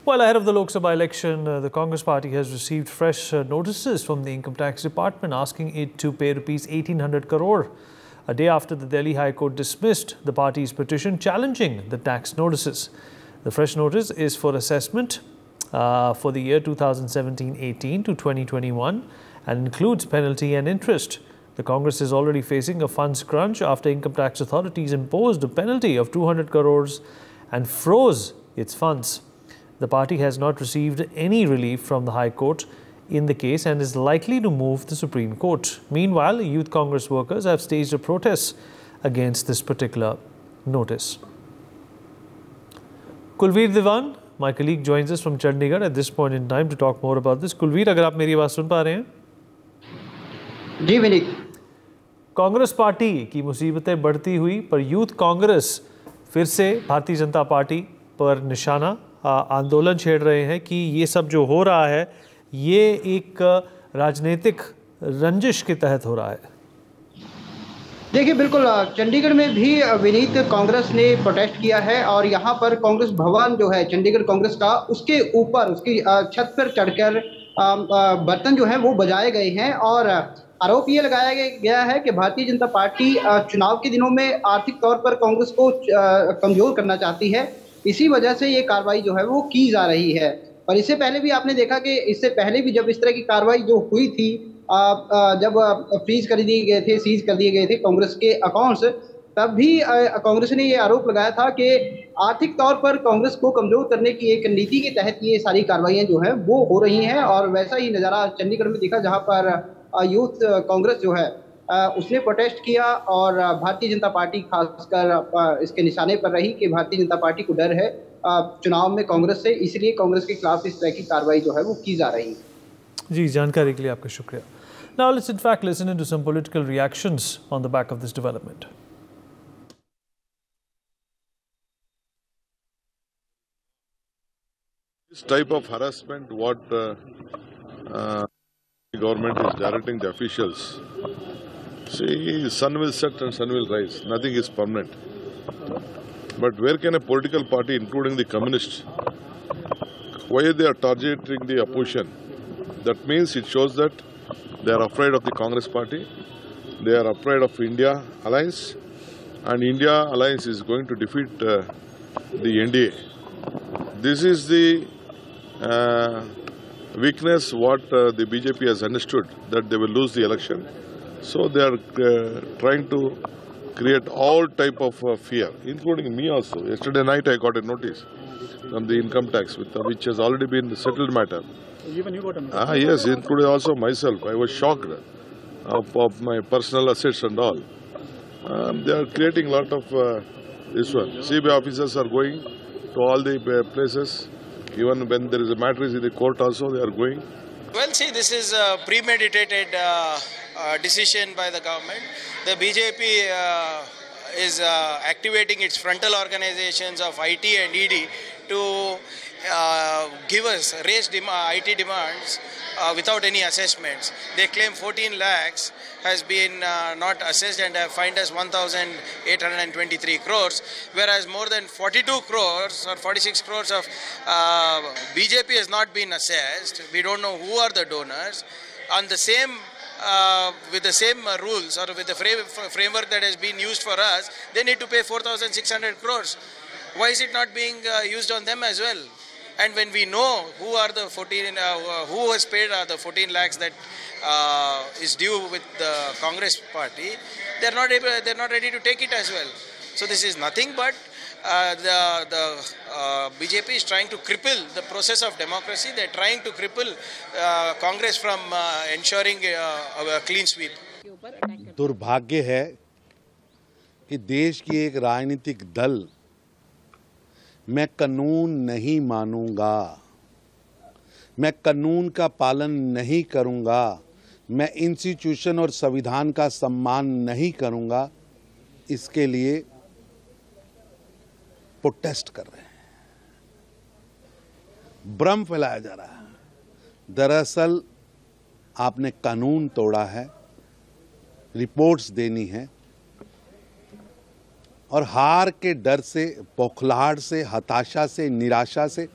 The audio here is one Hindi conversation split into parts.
Well, ahead of the Lok Sabha election, the Congress party has received fresh notices from the Income Tax Department asking it to pay rupees 1800 crore, a day after the Delhi High Court dismissed the party's petition challenging the tax notices. The fresh notice is for assessment for the year 2017-18 to 2021 and includes penalty and interest. The Congress is already facing a funds crunch after income tax authorities imposed a penalty of 200 crores and froze its funds. The party has not received any relief from the High Court in the case and is likely to move the Supreme Court. Meanwhile, Youth Congress workers have staged a protest against this particular notice. Kulveer Diwan, my colleague, joins us from Chandigarh at this point in time to talk more about this. Kulveer, अगर आप मेरी आवाज़ सुन पा रहे हैं? जी विनीत। कांग्रेस पार्टी की मुसीबतें बढ़ती हुई पर यूथ कांग्रेस फिर से भारतीय जनता पार्टी पर निशाना आंदोलन छेड़ रहे हैं कि ये सब जो हो रहा है ये एक राजनीतिक रंजिश के तहत हो रहा है। देखिए बिल्कुल, चंडीगढ़ में भी विनीत कांग्रेस ने प्रोटेस्ट किया है और यहाँ पर कांग्रेस भवन जो है चंडीगढ़ कांग्रेस का, उसके ऊपर उसकी छत पर चढ़कर बर्तन जो हैं वो बजाए गए हैं और आरोप ये लगाया गया है कि भारतीय जनता पार्टी चुनाव के दिनों में आर्थिक तौर पर कांग्रेस को कमजोर करना चाहती है। इसी वजह से ये कार्रवाई जो है वो की जा रही है। और इससे पहले भी आपने देखा कि इससे पहले भी जब इस तरह की कार्रवाई जो हुई थी, जब फ्रीज कर दिए गए थे, सीज कर दिए गए थे कांग्रेस के अकाउंट्स, तब भी कांग्रेस ने ये आरोप लगाया था कि आर्थिक तौर पर कांग्रेस को कमजोर करने की एक नीति के तहत ये सारी कार्रवाइयाँ जो है वो हो रही हैं। और वैसा ही नज़ारा चंडीगढ़ में दिखा जहाँ पर यूथ कांग्रेस जो है उसने प्रोटेस्ट किया और भारतीय जनता पार्टी खासकर इसके निशाने पर रही कि भारतीय जनता पार्टी को डर है चुनाव में कांग्रेस से, इसलिए कांग्रेस के खिलाफ इस तरह की कार्रवाई जो है वो की जा रही है। जी, जानकारी के लिए आपका शुक्रिया। Now let's in fact listen into some political reactions on the back of this development. This type of harassment, what the government is directing the officials. See, sun will set and sun will rise. Nothing is permanent. But where can a political party, including the communists, why they are targeting the opposition? That means it shows that they are afraid of the Congress party. They are afraid of India alliance, and India alliance is going to defeat the NDA. This is the weakness what the BJP has understood, that they will lose the election. So they are trying to create all type of fear, including me also. Yesterday night I got a notice from the income tax, which has already been settled matter. Even you got a notice? Yes, including also myself. I was shocked of my personal assets and all. They are creating a lot of this one. CBI officers are going to all the places. Even when there is a matter in the court also, they are going. Well, see, this is a premeditated decision by the government. The BJP is activating its frontal organizations of IT and ED to raise IT demands without any assessments. They claim 14 lakhs has been not assessed and have fined us 1,823 crores, whereas more than 42 crores or 46 crores of BJP has not been assessed. We don't know who are the donors. On the same with the same rules or with the framework that has been used for us, they need to pay 4,600 crores. Why is it not being used on them as well? And when we know who are the 14, who has paid the 14 lakhs that is due with the Congress party, they're not ready to take it as well. So this is nothing but the BJP is trying to cripple the process of democracy. They're trying to cripple Congress from ensuring a clean sweep. दुर्भाग्य है कि देश की एक राजनीतिक दल मैं कानून नहीं मानूंगा, मैं कानून का पालन नहीं करूंगा, मैं इंस्टीट्यूशन और संविधान का सम्मान नहीं करूंगा, इसके लिए प्रोटेस्ट कर रहे हैं, भ्रम फैलाया जा रहा है। दरअसल आपने कानून तोड़ा है, रिपोर्ट्स देनी है और हार के डर से, बौखलाहट से, हताशा से, निराशा से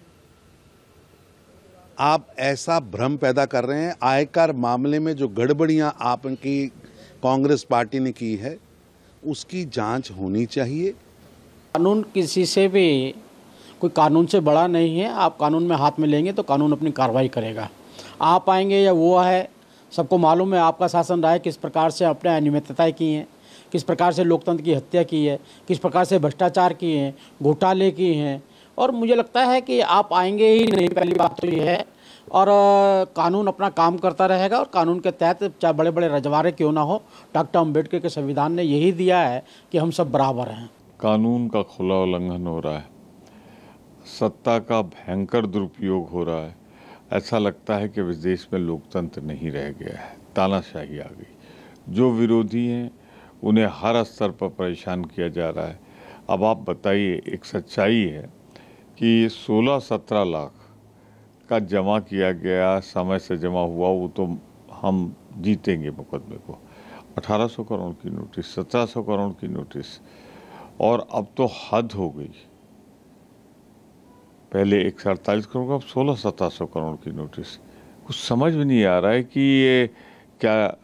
आप ऐसा भ्रम पैदा कर रहे हैं। आयकर मामले में जो गड़बड़ियां आपकी कांग्रेस पार्टी ने की है उसकी जांच होनी चाहिए। कानून किसी से भी, कोई कानून से बड़ा नहीं है। आप कानून में हाथ में लेंगे तो कानून अपनी कार्रवाई करेगा। आप आएंगे या वो है, सबको मालूम है आपका शासन रहा है किस प्रकार से अपने अनियमितताएं की हैं, किस प्रकार से लोकतंत्र की हत्या की है, किस प्रकार से भ्रष्टाचार किए हैं, घोटाले किए हैं। और मुझे लगता है कि आप आएंगे ही नहीं, पहली बात तो ये है। और कानून अपना काम करता रहेगा और कानून के तहत चाहे बड़े बड़े रजवाड़े क्यों ना हो, डॉक्टर अम्बेडकर के संविधान ने यही दिया है कि हम सब बराबर हैं। कानून का खुला उल्लंघन हो रहा है, सत्ता का भयंकर दुरुपयोग हो रहा है। ऐसा लगता है कि इस देश में लोकतंत्र नहीं रह गया है, तानाशाही आ गई। जो विरोधी हैं उन्हें हर स्तर पर परेशान किया जा रहा है। अब आप बताइए, एक सच्चाई है कि 16-17 लाख का जमा किया गया, समय से जमा हुआ, वो तो हम जीतेंगे मुकदमे को। 1800 करोड़ की नोटिस, 1700 करोड़ की नोटिस, और अब तो हद हो गई। पहले 148 करोड़ का, अब 1600-1700 करोड़ की नोटिस। कुछ समझ में नहीं आ रहा है कि ये क्या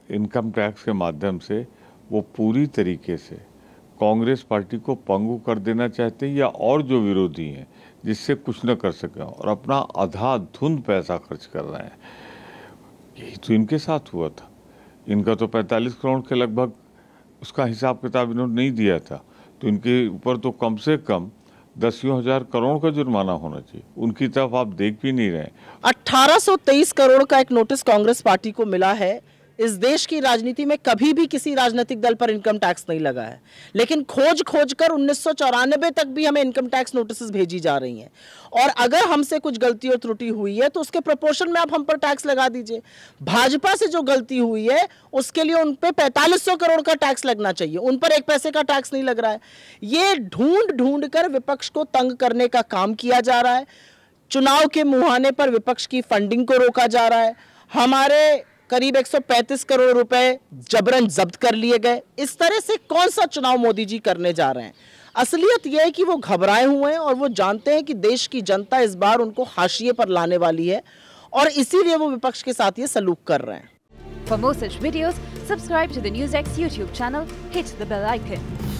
इनकम टैक्स के माध्यम से वो पूरी तरीके से कांग्रेस पार्टी को पंगु कर देना चाहते हैं, या और जो विरोधी हैं जिससे कुछ न कर सकें और अपना अंधाधुंध पैसा खर्च कर रहे हैं। यही तो इनके साथ हुआ था। इनका तो 45 करोड़ के लगभग उसका हिसाब किताब इन्होंने नहीं दिया था, तो इनके ऊपर तो कम से कम 10,000 करोड़ का जुर्माना होना चाहिए। उनकी तरफ आप देख भी नहीं रहे। 1823 करोड़ का एक नोटिस कांग्रेस पार्टी को मिला है। इस देश की राजनीति में कभी भी किसी राजनीतिक दल पर इनकम टैक्स नहीं लगा है, लेकिन खोज कर 1994 तक भी हमें इनकम टैक्स नोटिस भेजी जा रही हैं। और अगर हमसे कुछ गलती और त्रुटि हुई है तो उसके प्रोपोर्शन में आप हम पर टैक्स लगा दीजिए। भाजपा से जो गलती हुई है उसके लिए उन पे 4500 करोड़ का टैक्स लगना चाहिए, उन पर 1 पैसे का टैक्स नहीं लग रहा है। ये ढूंढ कर विपक्ष को तंग करने का काम किया जा रहा है। चुनाव के मुहाने पर विपक्ष की फंडिंग को रोका जा रहा है। हमारे करीब 135 करोड़ रुपए जबरन जब्त कर लिए गए। इस तरह से कौन सा चुनाव मोदी जी करने जा रहे हैं? असलियत यह है कि वो घबराए हुए हैं और वो जानते हैं कि देश की जनता इस बार उनको हाशिए पर लाने वाली है, और इसीलिए वो विपक्ष के साथ ये सलूक कर रहे हैं। For more such videos, subscribe to the NewsX YouTube channel, hit the bell icon.